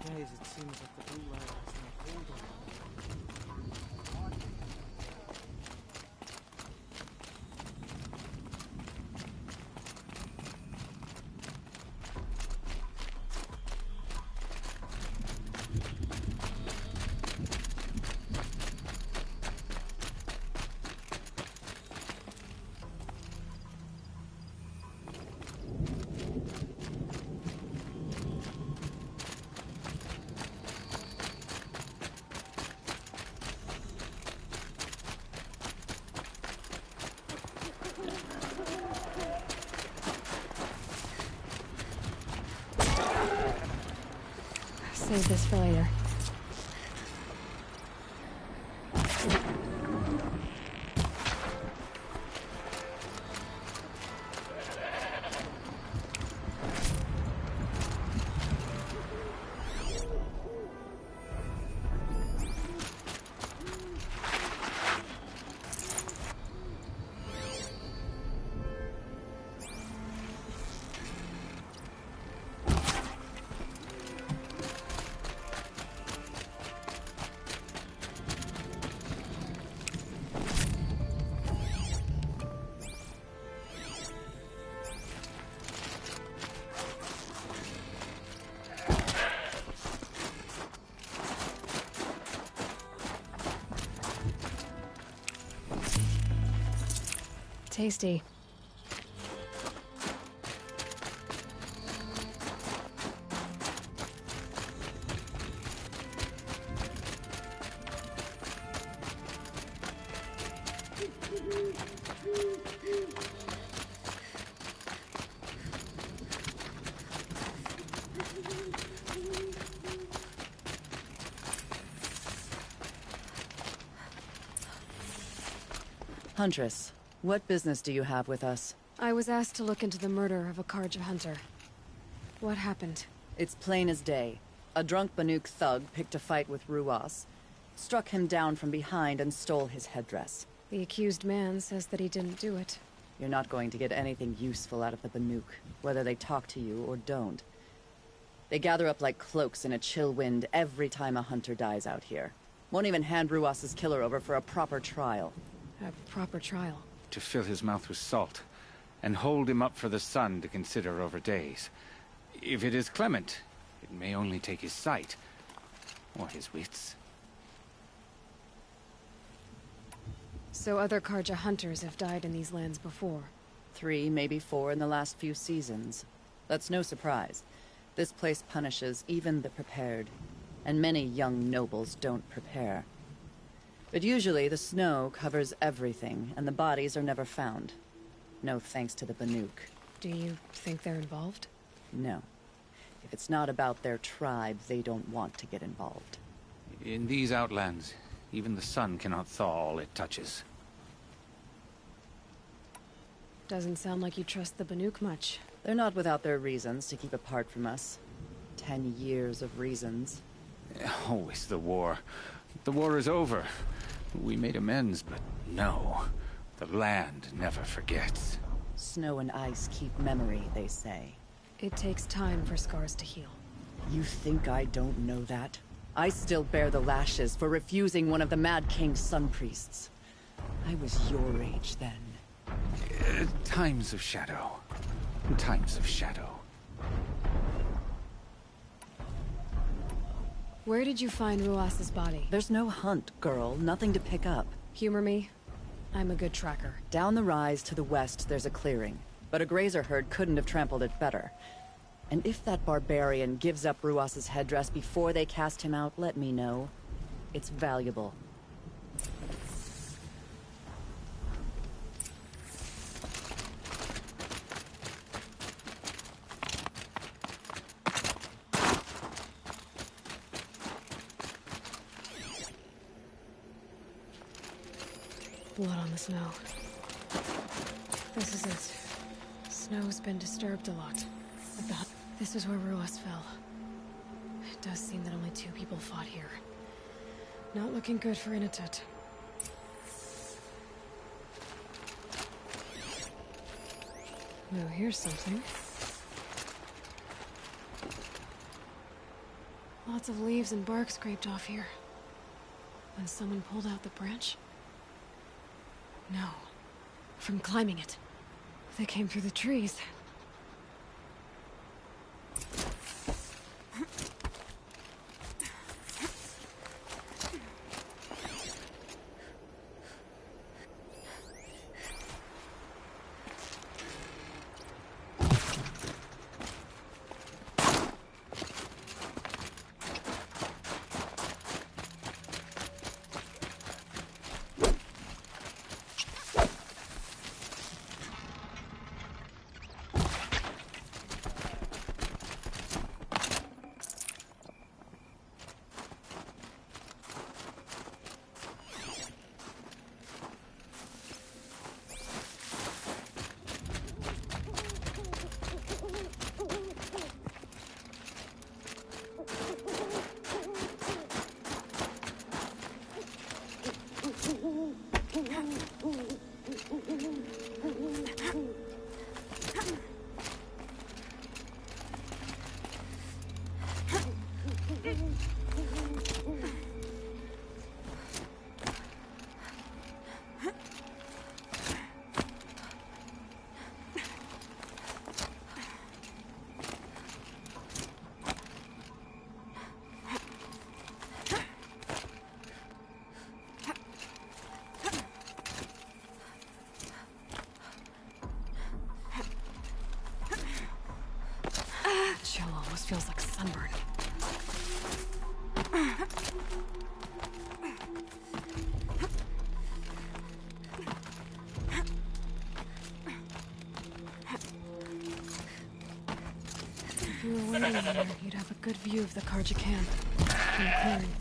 days it seems like the blue light has no hold on me. Save this for later. Tasty. Huntress, what business do you have with us? I was asked to look into the murder of a Carja hunter. What happened? It's plain as day. A drunk Banuk thug picked a fight with Ruas, struck him down from behind and stole his headdress. The accused man says that he didn't do it. You're not going to get anything useful out of the Banuk, whether they talk to you or don't. They gather up like cloaks in a chill wind every time a hunter dies out here. Won't even hand Ruas's killer over for a proper trial. A proper trial. To fill his mouth with salt, and hold him up for the sun to consider over days. If it is clement, it may only take his sight, or his wits. So other Carja hunters have died in these lands before? 3, maybe 4 in the last few seasons. That's no surprise. This place punishes even the prepared, and many young nobles don't prepare. But usually the snow covers everything, and the bodies are never found. No thanks to the Banuk. Do you think they're involved? No. If it's not about their tribe, they don't want to get involved. In these outlands, even the sun cannot thaw all it touches. Doesn't sound like you trust the Banuk much. They're not without their reasons to keep apart from us. 10 years of reasons. Always the war. The war is over. We made amends, but no. The land never forgets. Snow and ice keep memory, they say. It takes time for scars to heal. You think I don't know that? I still bear the lashes for refusing one of the Mad King's sun priests. I was your age then. Times of shadow. Times of shadow. Where did you find Ruas's body? There's no hunt, girl. Nothing to pick up. Humor me. I'm a good tracker. Down the rise to the west, there's a clearing. But a grazer herd couldn't have trampled it better. And if that barbarian gives up Ruas's headdress before they cast him out, let me know. It's valuable. Blood on the snow. This is it. Snow's been disturbed a lot. I thought this is where Ruas fell. It does seem that only 2 people fought here. Not looking good for Inatut. Oh, here's something. Lots of leaves and bark scraped off here. When someone pulled out the branch? No. From climbing it. They came through the trees. Chill almost feels like sunburn. If you were waiting here, you'd have a good view of the Karja camp from the clearing.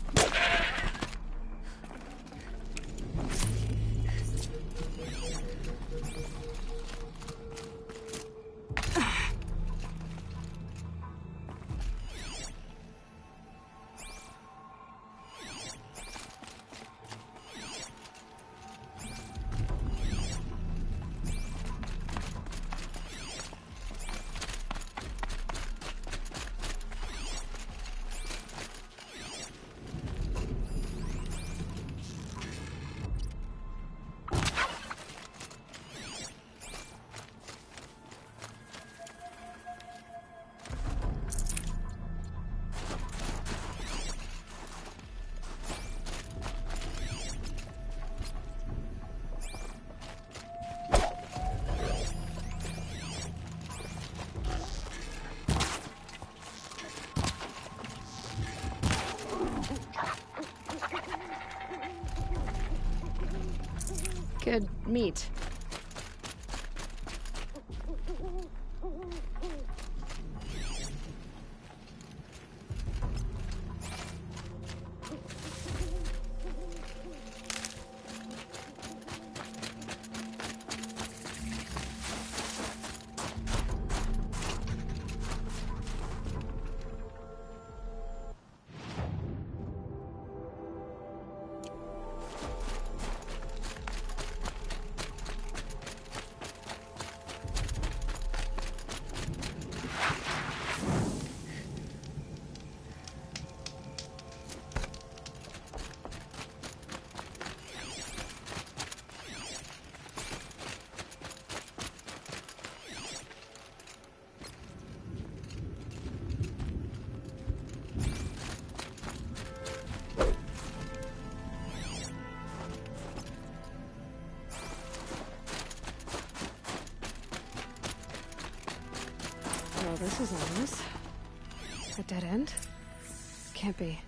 Good meat. Well, this is ominous. A dead end? Can't be.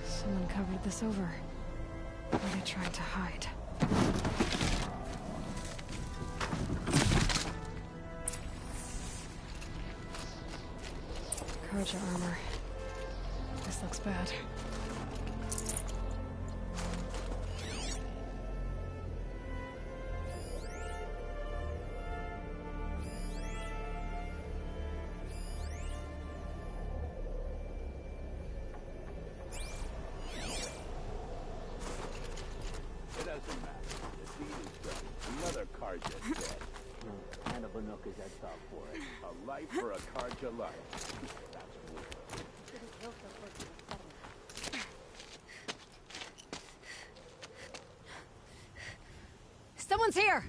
Someone covered this over. Or they tried to hide. Karja armor. This looks bad. Karja dead. And a Banuk is exiled for it. A life for a Karja life. That's weird. Someone's here!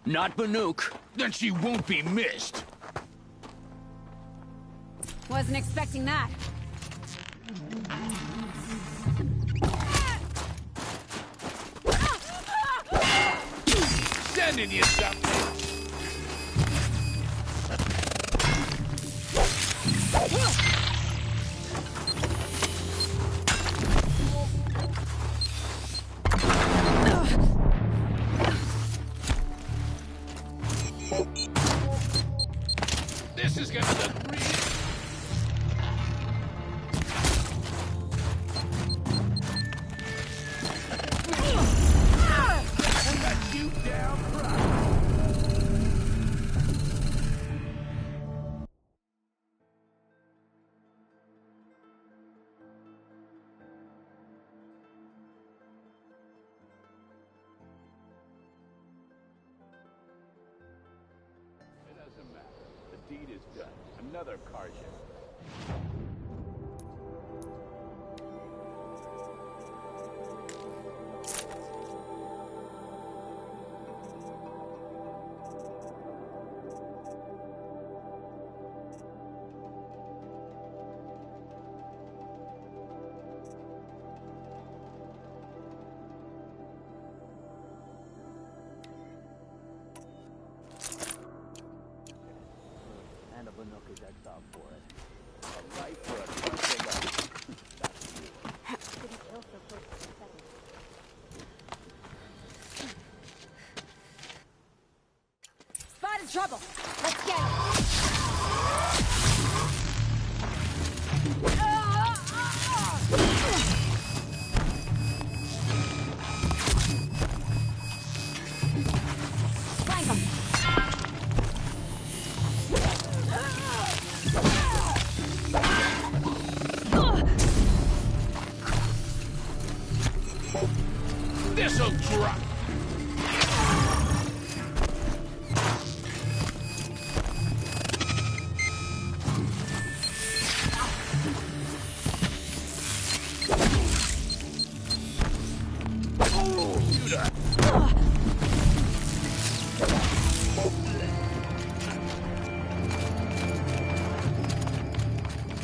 Not Banuk. Then she won't be missed. Wasn't expecting that. Sending you something. This is gonna look real. You down right. It doesn't matter. The deed is done. Another Karja. And a Banuk is exiled for it. A life for a Karja life. That's weird. Spotted trouble! Let's get him! Flank him! This'll drop.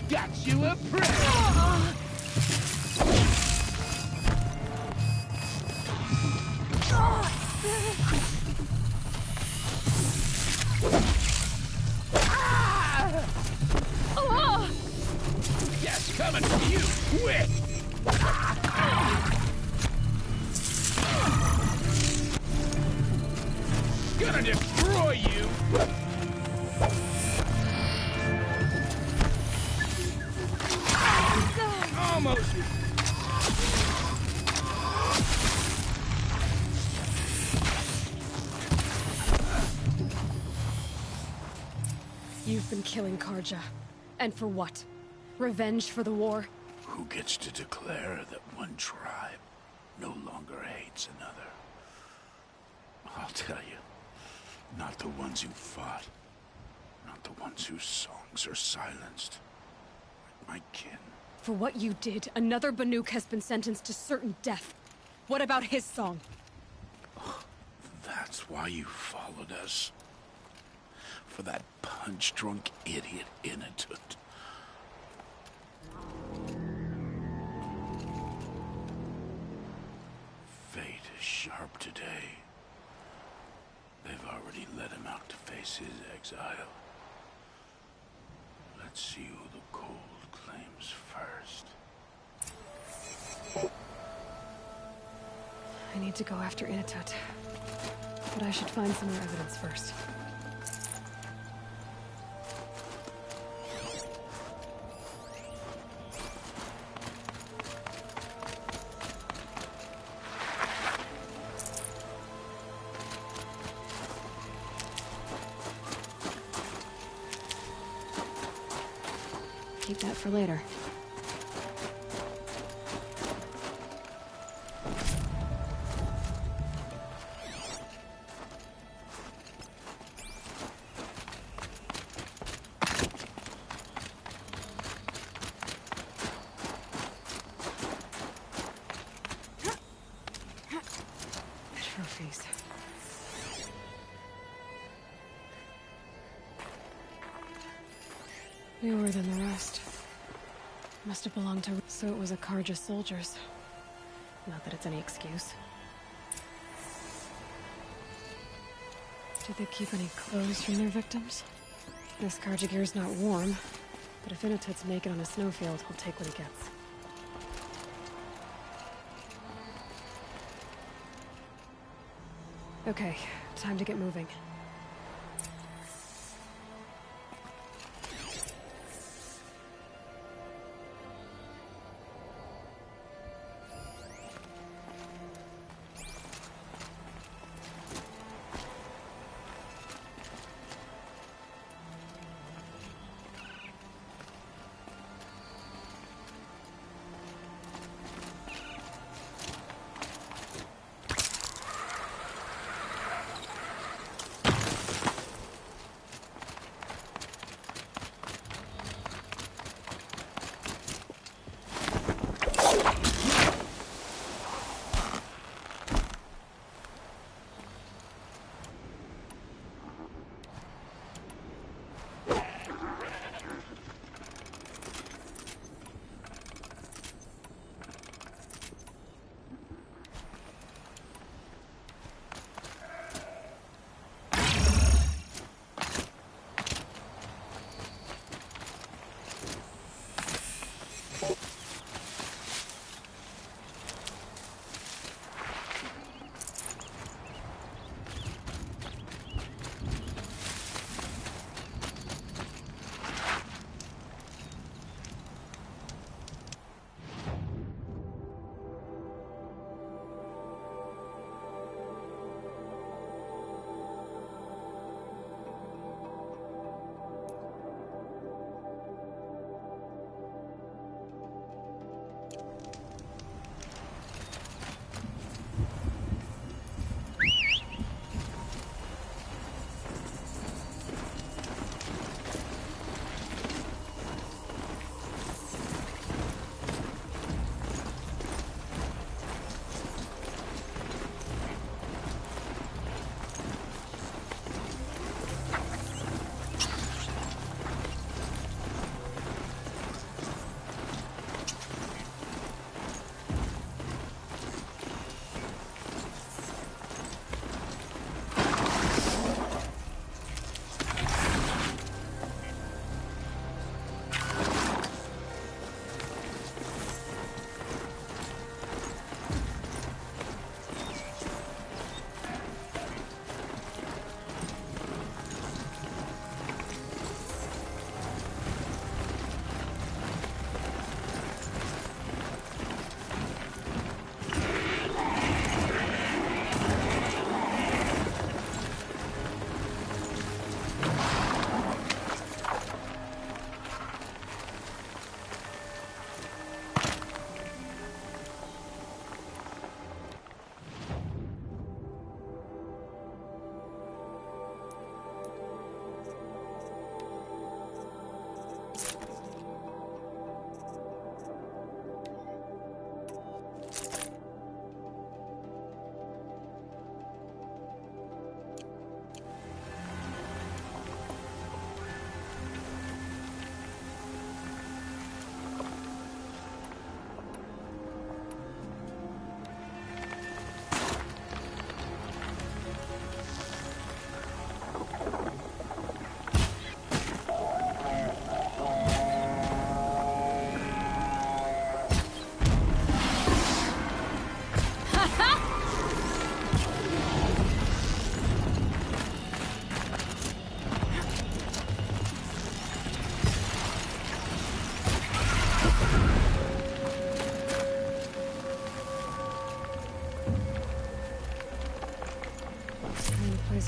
Got you a present. Yes, coming for you, quick! Gonna destroy you! Almost! You've been killing Karja. And for what? Revenge for the war? Who gets to declare that one tribe no longer hates another? I'll tell you, not the ones who fought, not the ones whose songs are silenced. My kin. For what you did, another Banuk has been sentenced to certain death. What about his song? That's why you followed us. For that punch-drunk idiot Inatut. Fate is sharp today. They've already let him out to face his exile. Let's see who the cold claims first. I need to go after Inatut. But I should find some more evidence first. Keep that for later. Newer than the rest. Must have belonged to... So it was a Karja soldiers. Not that it's any excuse. Did they keep any clothes from their victims? This Karja gear's not warm, but if Inatut's naked on a snowfield, he'll take what he gets. Okay, time to get moving.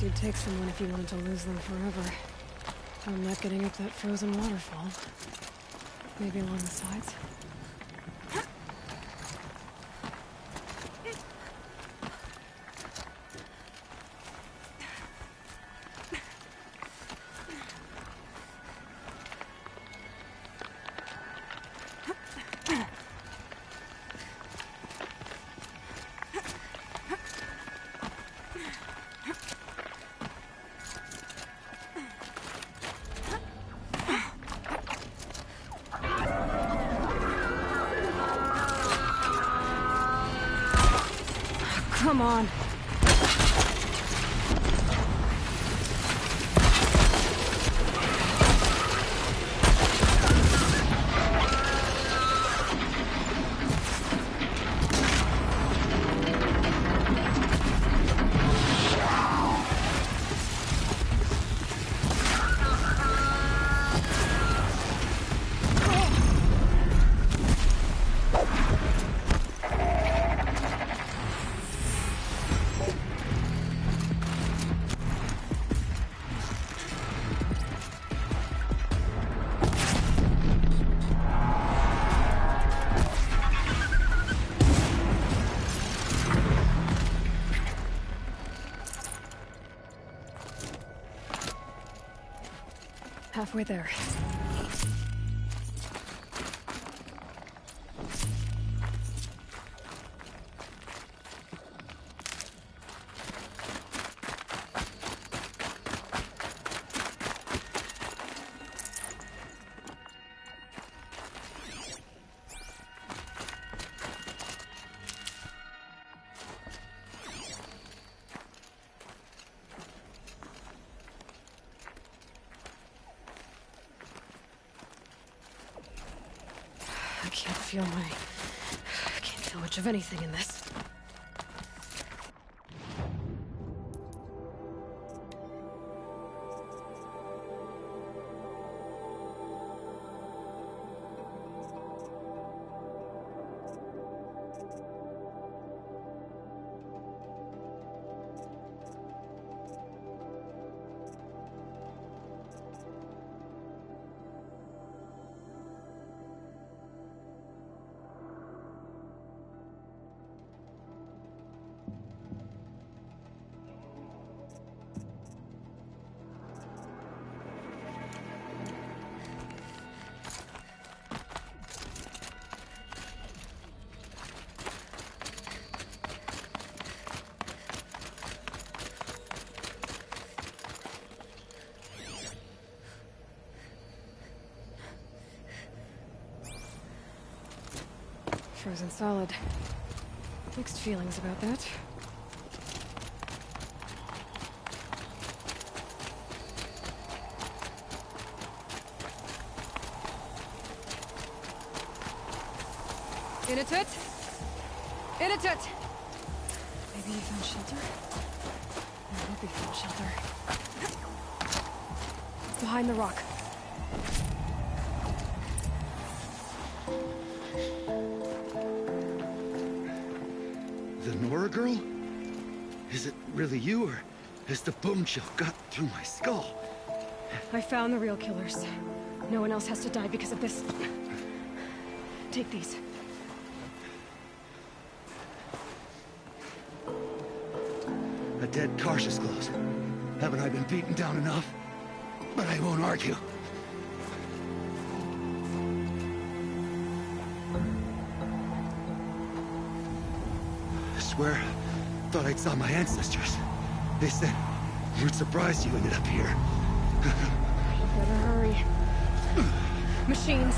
You'd take someone if you wanted to lose them forever. I'm not getting up that frozen waterfall. Maybe along the sides? Come on. Halfway there. I can't feel much of anything in this. Frozen solid. Mixed feelings about that. Inatut! Inatut! Maybe he found shelter? I hope he found shelter. Behind the rock. The Nora girl? Is it really you, or has the boom chill got through my skull? I found the real killers. No one else has to die because of this. Take these. A dead Karsh's clothes. Haven't I been beaten down enough? But I won't argue. I swear, thought I'd saw my ancestors. They said, we're surprised you ended up here. Better hurry. Machines.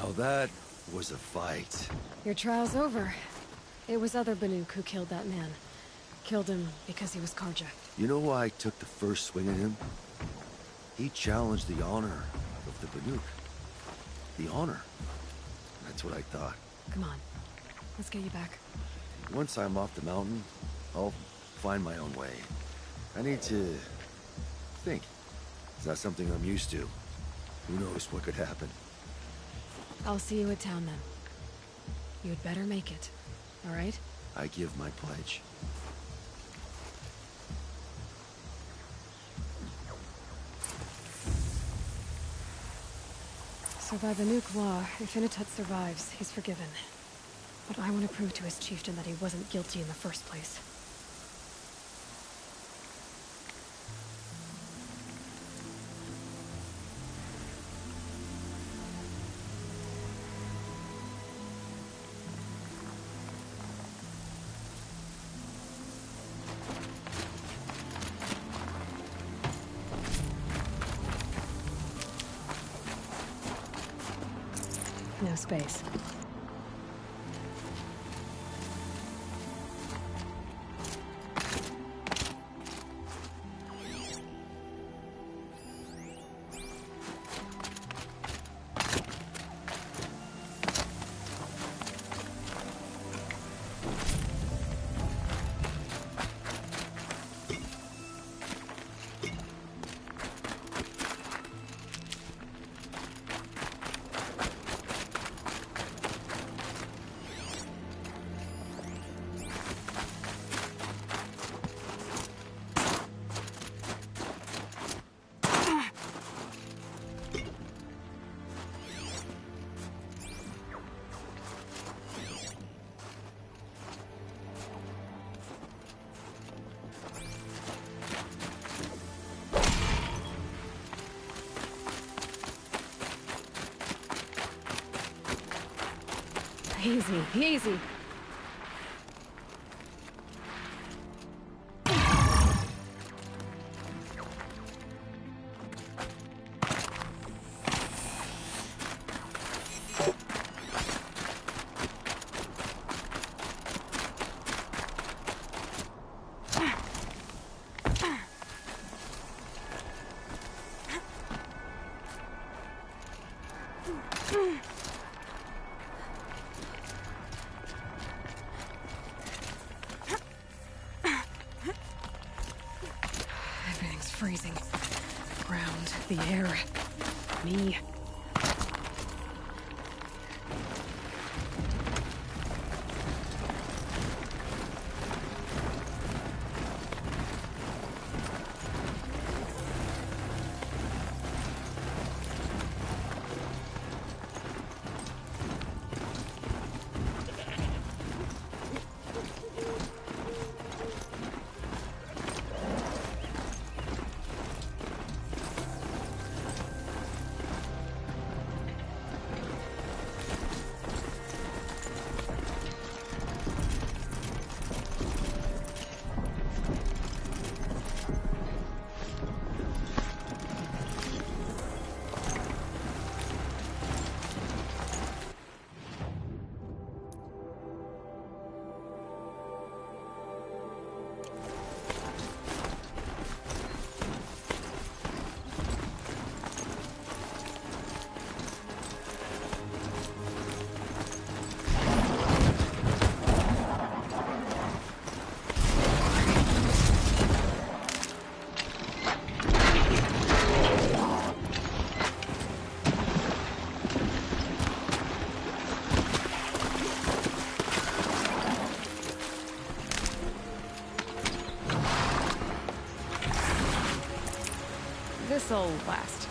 Now that was a fight. Your trial's over. It was other Banuk who killed that man. Killed him because he was Karja. You know why I took the first swing at him? He challenged the honor of the Banuk. The honor. That's what I thought. Come on. Let's get you back. Once I'm off the mountain, I'll find my own way. I need to think. It's not something I'm used to. Who knows what could happen? I'll see you at town then. You'd better make it. All right? I give my pledge. So by Banuk law, if Inatut survives, he's forgiven. But I want to prove to his chieftain that he wasn't guilty in the first place. No space. Easy, easy. Everything's freezing. Ground, the air, me. This'll last.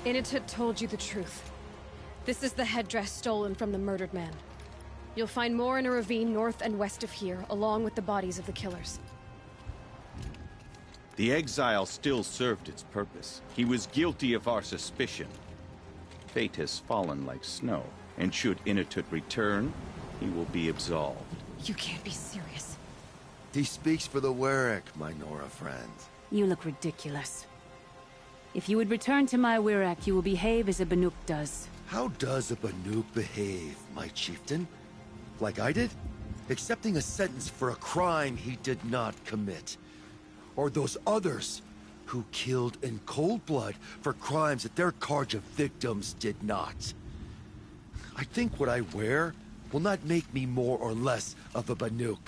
Initut told you the truth. This is the headdress stolen from the murdered man. You'll find more in a ravine north and west of here, along with the bodies of the killers. The exile still served its purpose. He was guilty of our suspicion. Fate has fallen like snow, and should Initut return, he will be absolved. You can't be serious. He speaks for the Warwick, my Nora friend. You look ridiculous. If you would return to my Wirac, you will behave as a Banuk does. How does a Banuk behave, my chieftain? Like I did? Accepting a sentence for a crime he did not commit. Or those others who killed in cold blood for crimes that their charge of victims did not. I think what I wear will not make me more or less of a Banuk.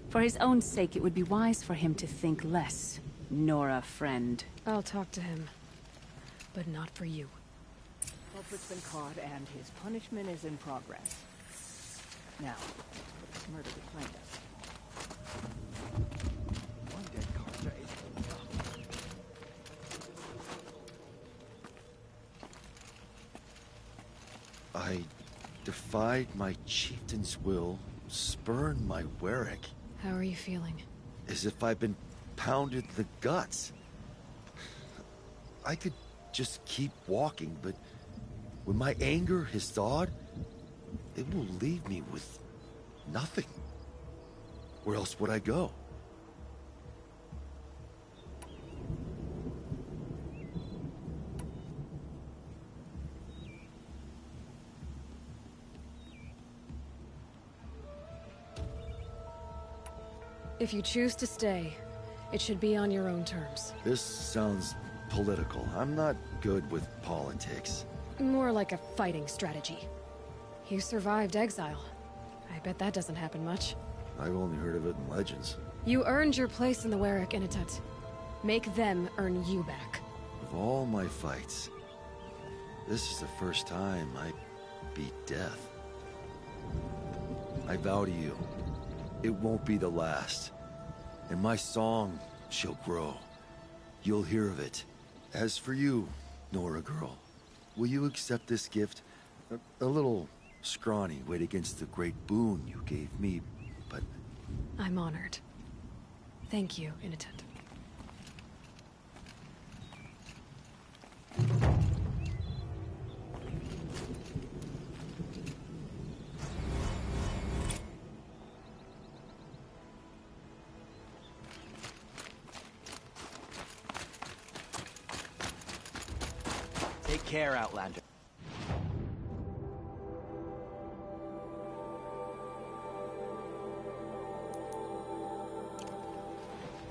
For his own sake, it would be wise for him to think less. Nora, friend. I'll talk to him. But not for you. Culprit's been caught and his punishment is in progress. Now, murder behind us. One dead Carja is enough. I defied my chieftain's will, spurned my Warwick. How are you feeling? As if I've been pounded in the guts. I could just keep walking, but when my anger has thawed, it will leave me with nothing. Where else would I go? If you choose to stay, it should be on your own terms. This sounds political. I'm not good with politics. More like a fighting strategy. You survived exile. I bet that doesn't happen much. I've only heard of it in legends. You earned your place in the Warwick Initut. Make them earn you back. Of all my fights, this is the first time I beat death. I vow to you, it won't be the last. And my song shall grow. You'll hear of it. As for you, Nora girl, will you accept this gift? A little scrawny weighed against the great boon you gave me, but... I'm honored. Thank you, Initut. Take care, Outlander.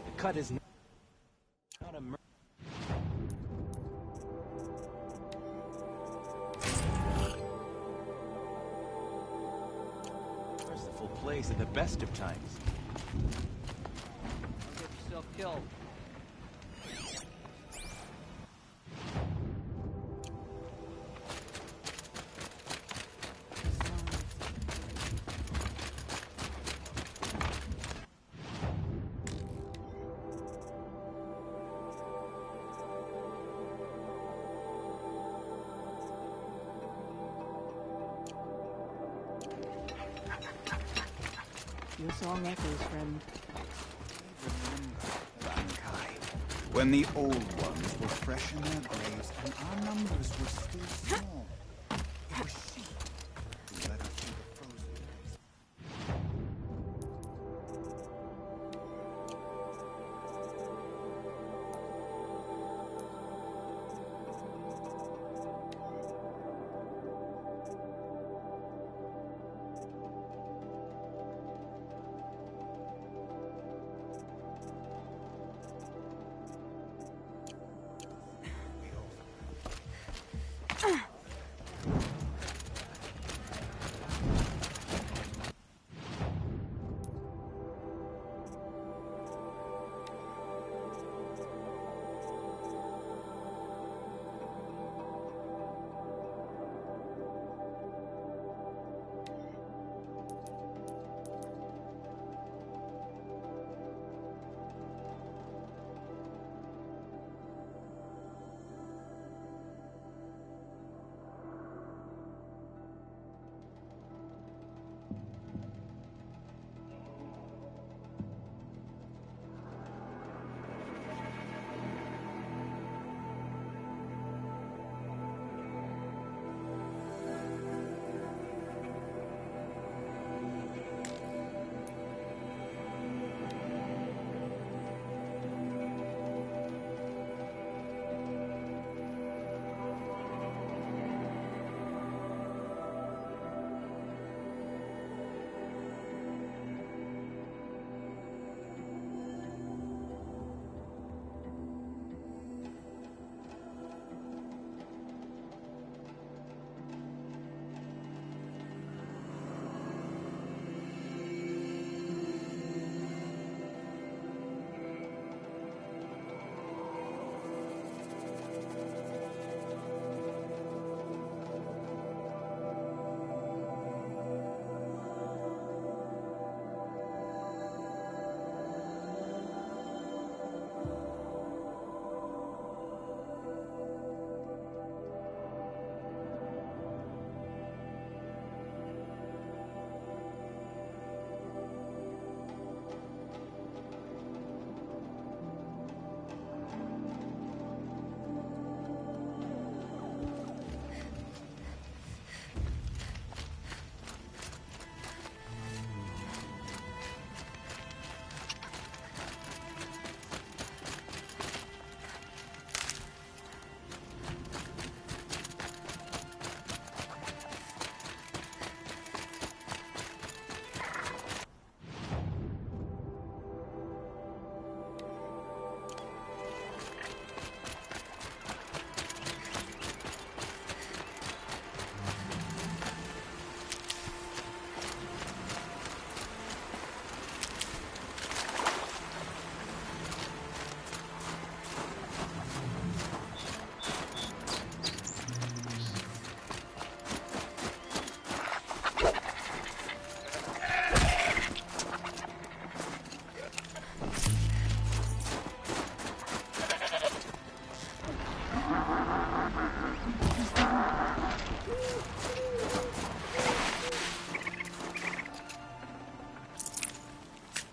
The cut is not a merciful place at the best of times. Don't get yourself killed. Your song echoes, friend. Bankai, when the old ones were fresh in their graves and our numbers were still small. It was she who led us through the frozen days.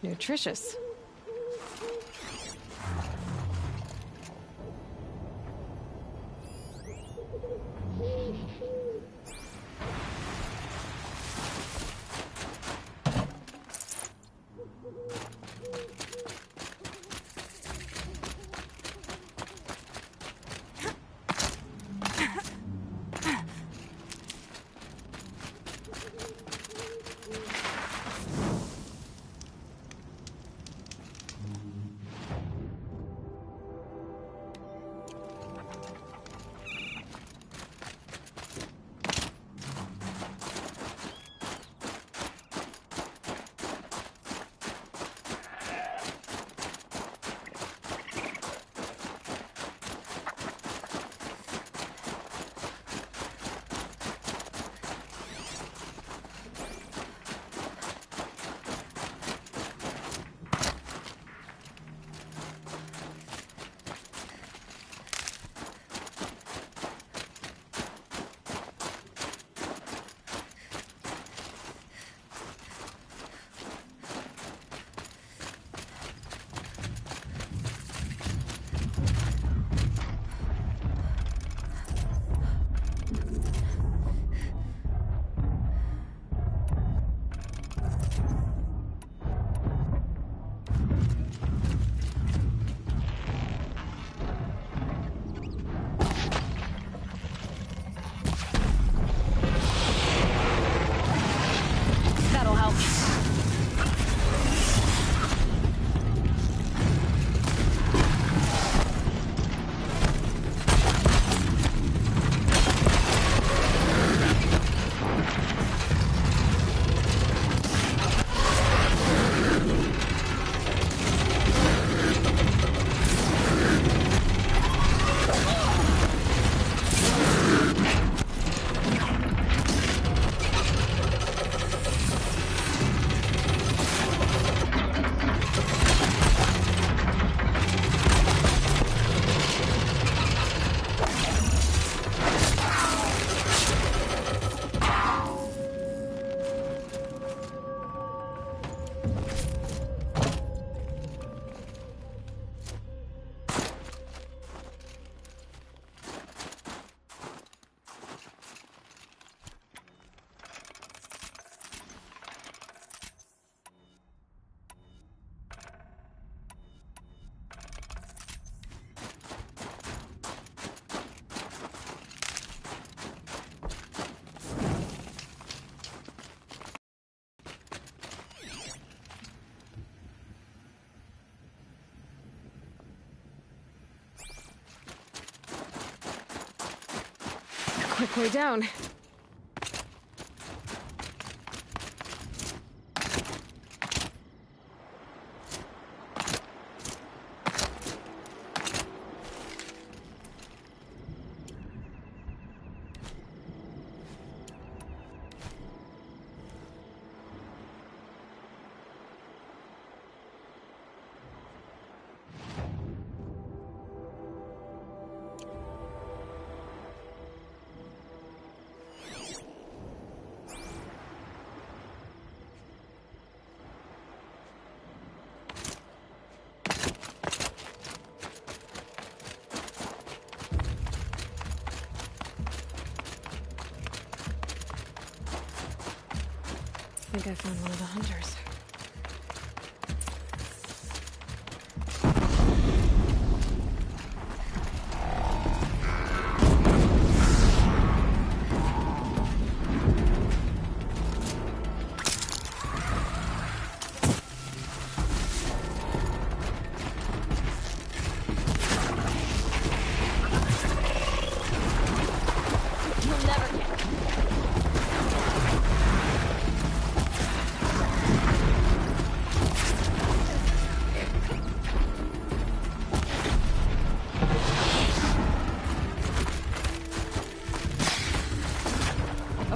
Nutritious. That'll help. Quick way down. I think I found one of the hunters.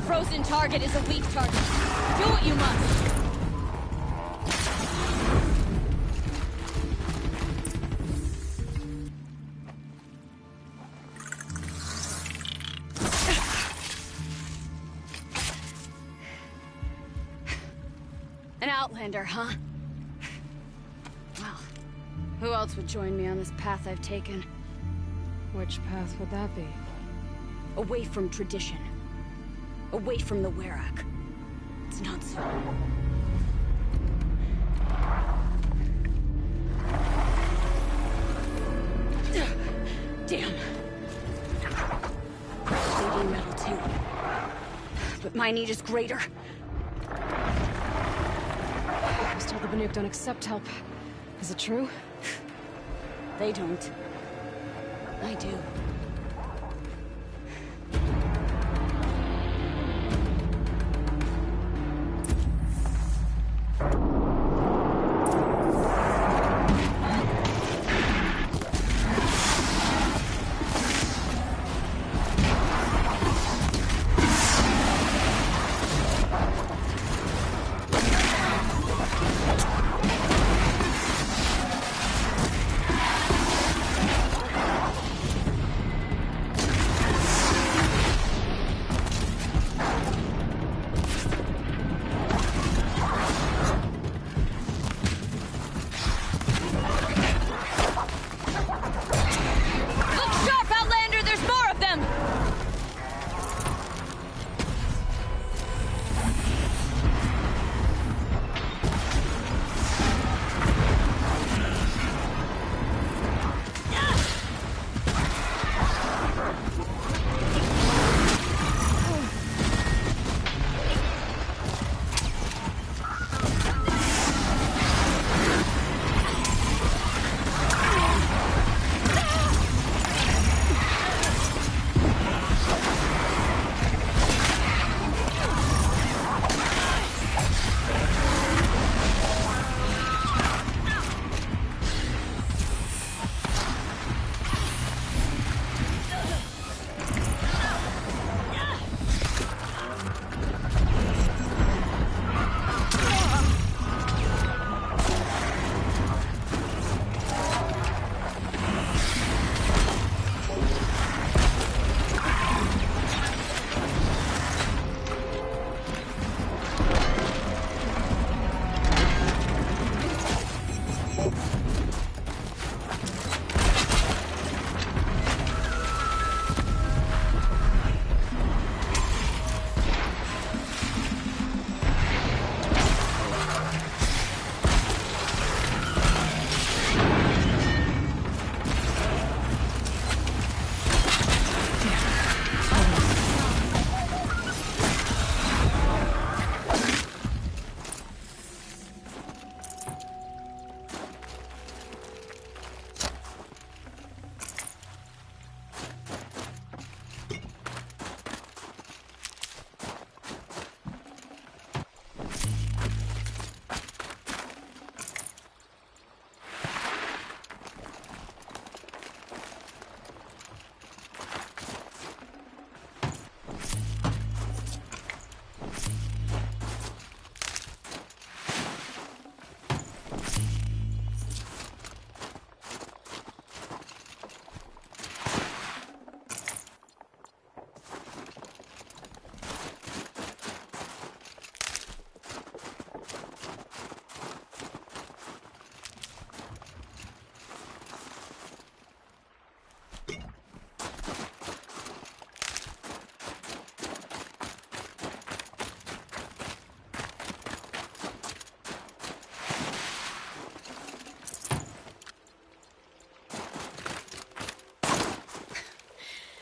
Frozen target is a weak target. Do what you must. An outlander, huh? Who else would join me on this path I've taken? Which path would that be? Away from tradition. Away from the Werak. It's not so. Damn. Bleeding metal too. But my need is greater. I was told the Banuk don't accept help. Is it true? They don't. I do.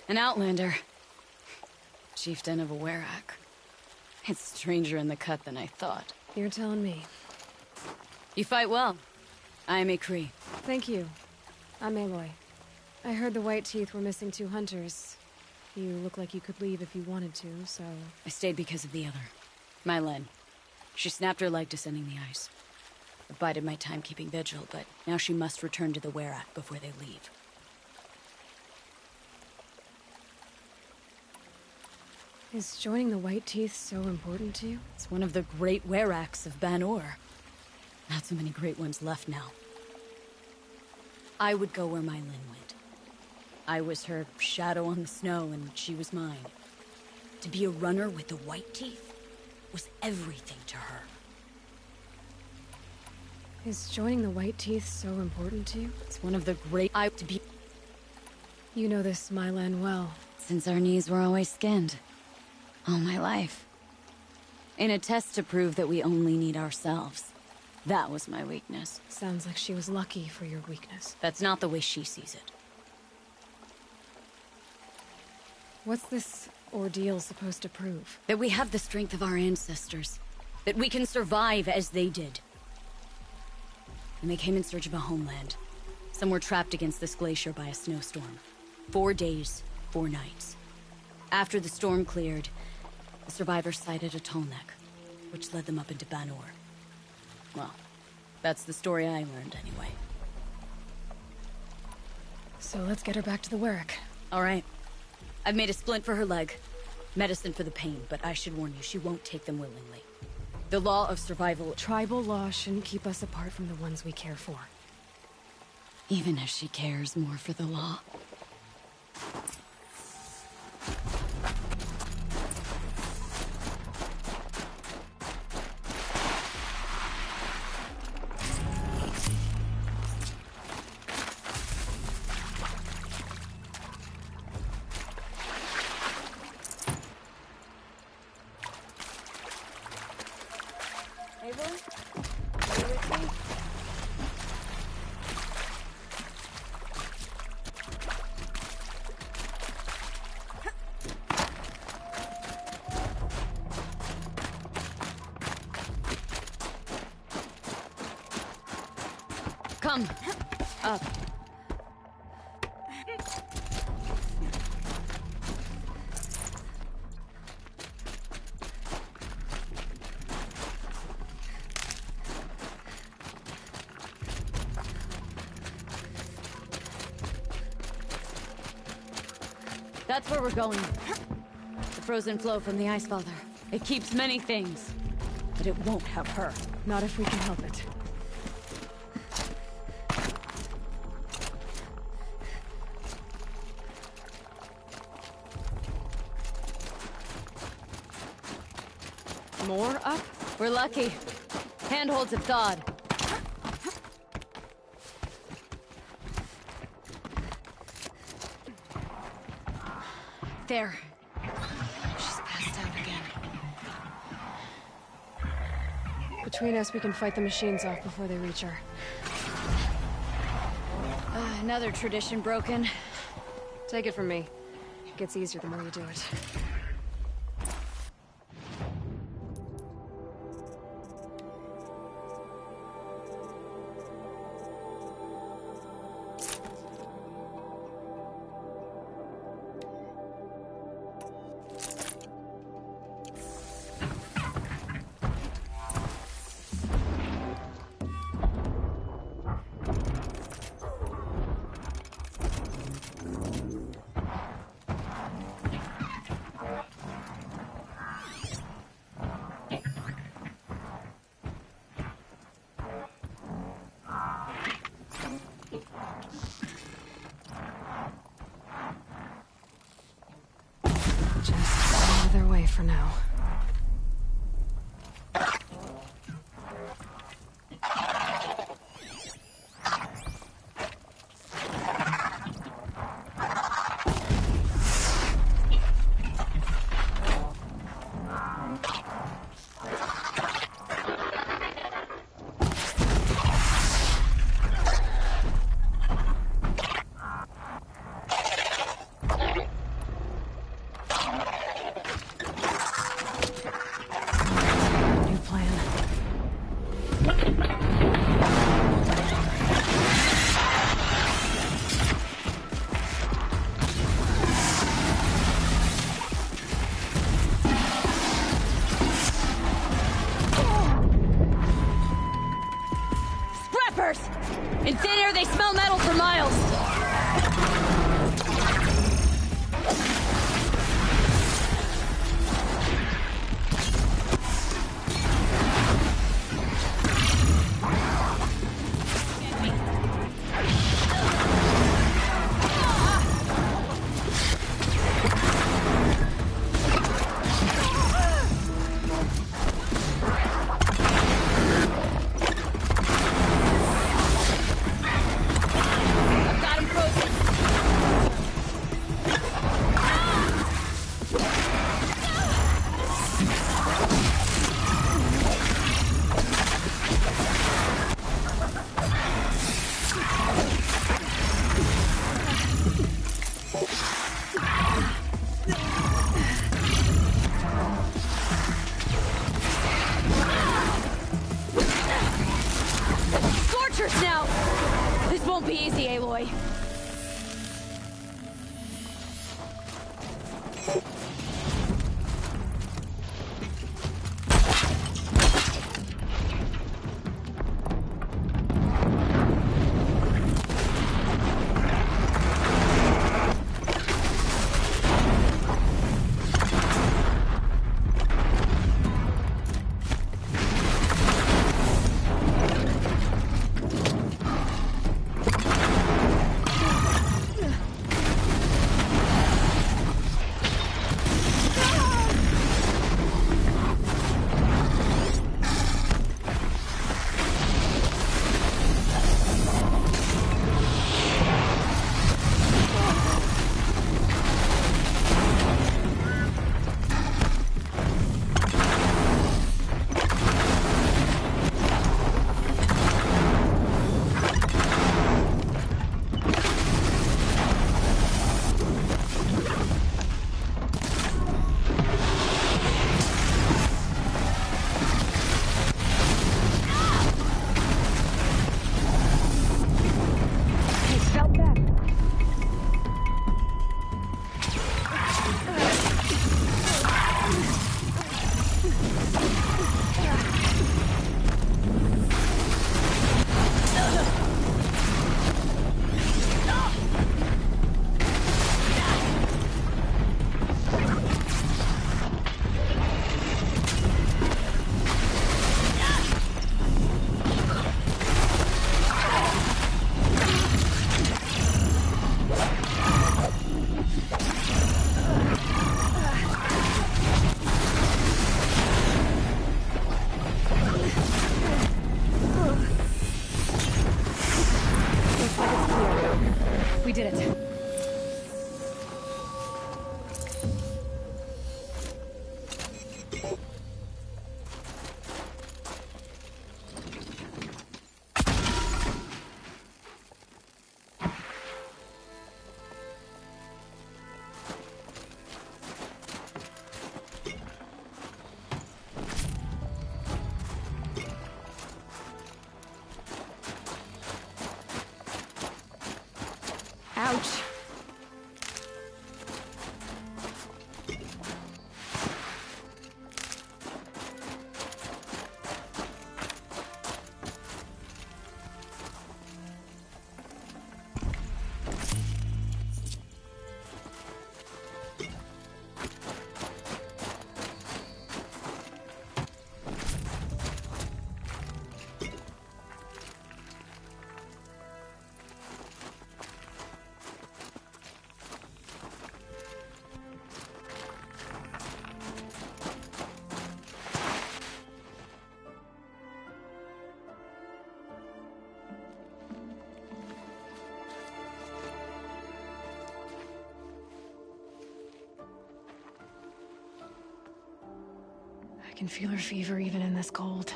An outlander. Chieftain of a Werak. It's stranger in the cut than I thought. You're telling me. You fight well. I'm Ikri. Thank you. I'm Aloy. I heard the White Teeth were missing 2 hunters. You look like you could leave if you wanted to, so... I stayed because of the other. Mylen. She snapped her leg descending the ice. I bided my time keeping vigil, but now she must return to the Werak before they leave. Is joining the White Teeth so important to you? It's one of the great Weraks of Ban-Ur. Not so many great ones left now. I would go where Mylen went. I was her shadow on the snow, and she was mine. To be a runner with the White Teeth was everything to her. Is joining the White Teeth so important to you? It's one of the great to be. You know this Mylan well. Since our knees were always skinned. All my life. In a test to prove that we only need ourselves. That was my weakness. Sounds like she was lucky for your weakness. That's not the way she sees it. What's this ordeal supposed to prove? That we have the strength of our ancestors. That we can survive as they did. And they came in search of a homeland. Some were trapped against this glacier by a snowstorm. 4 days, 4 nights. After the storm cleared, the survivors sighted a Tolnek, which led them up into Banor. Well, that's the story I learned anyway. So let's get her back to the Werrick. All right. I've made a splint for her leg. Medicine for the pain, but I should warn you, she won't take them willingly. The law of survival... Tribal law shouldn't keep us apart from the ones we care for. Even if she cares more for the law. Come. Up. That's where we're going. The frozen flow from the Ice Father. It keeps many things, but it won't have her. Not if we can help it. More up? We're lucky. Handholds of God. There. She's passed out again. Between us, we can fight the machines off before they reach her. Another tradition broken. Take it from me. It gets easier the more you do it. Just another way for now. In thin air, they smell metal for miles. easy, Aloy. We did it. Ouch. I can feel her fever even in this cold.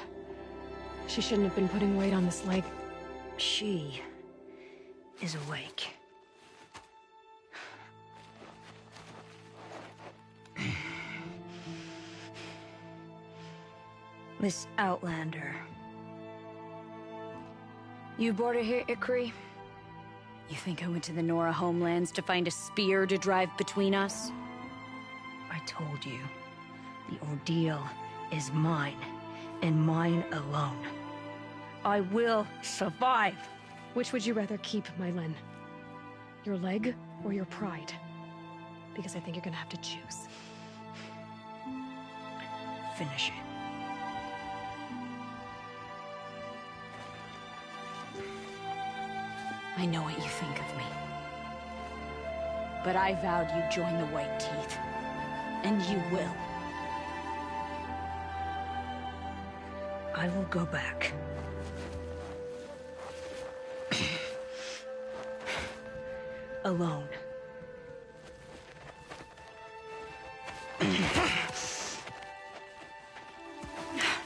She shouldn't have been putting weight on this leg. She is awake. Miss Outlander. You brought her here, Ikri? You think I went to the Nora homelands to find a spear to drive between us? I told you, the ordeal is mine, and mine alone. I will survive! Which would you rather keep, Mylin? Your leg or your pride? Because I think you're gonna have to choose. Finish it. I know what you think of me. But I vowed you'd join the White Teeth. And you will. I will go back. Alone.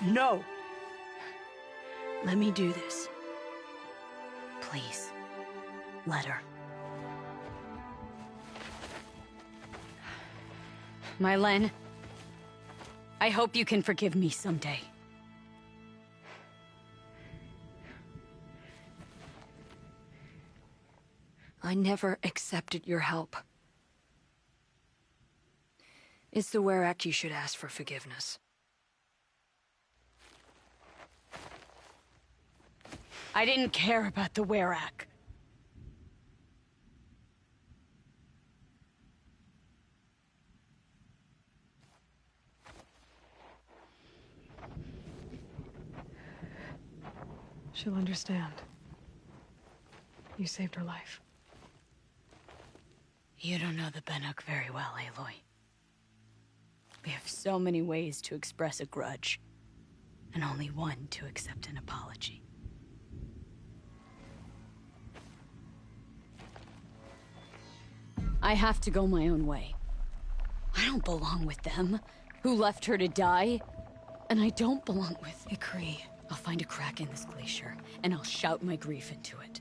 No! Let me do this. Please. Let her. Mylin, I hope you can forgive me someday. I never accepted your help. It's the Werak you should ask for forgiveness. I didn't care about the Werak. She'll understand. You saved her life. You don't know the Banuk very well, Aloy. We have so many ways to express a grudge, and only one to accept an apology. I have to go my own way. I don't belong with them, who left her to die. And I don't belong with Ikri. I'll find a crack in this glacier, and I'll shout my grief into it.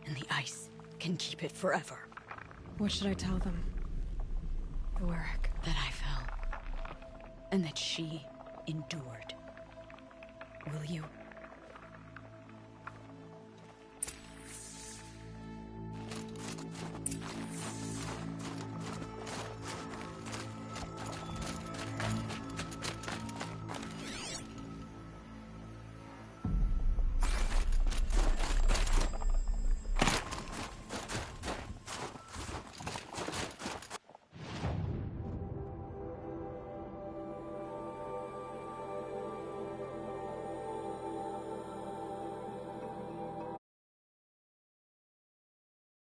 And the ice can keep it forever. What should I tell them? The Werak. That I fell. And that she endured. Will you?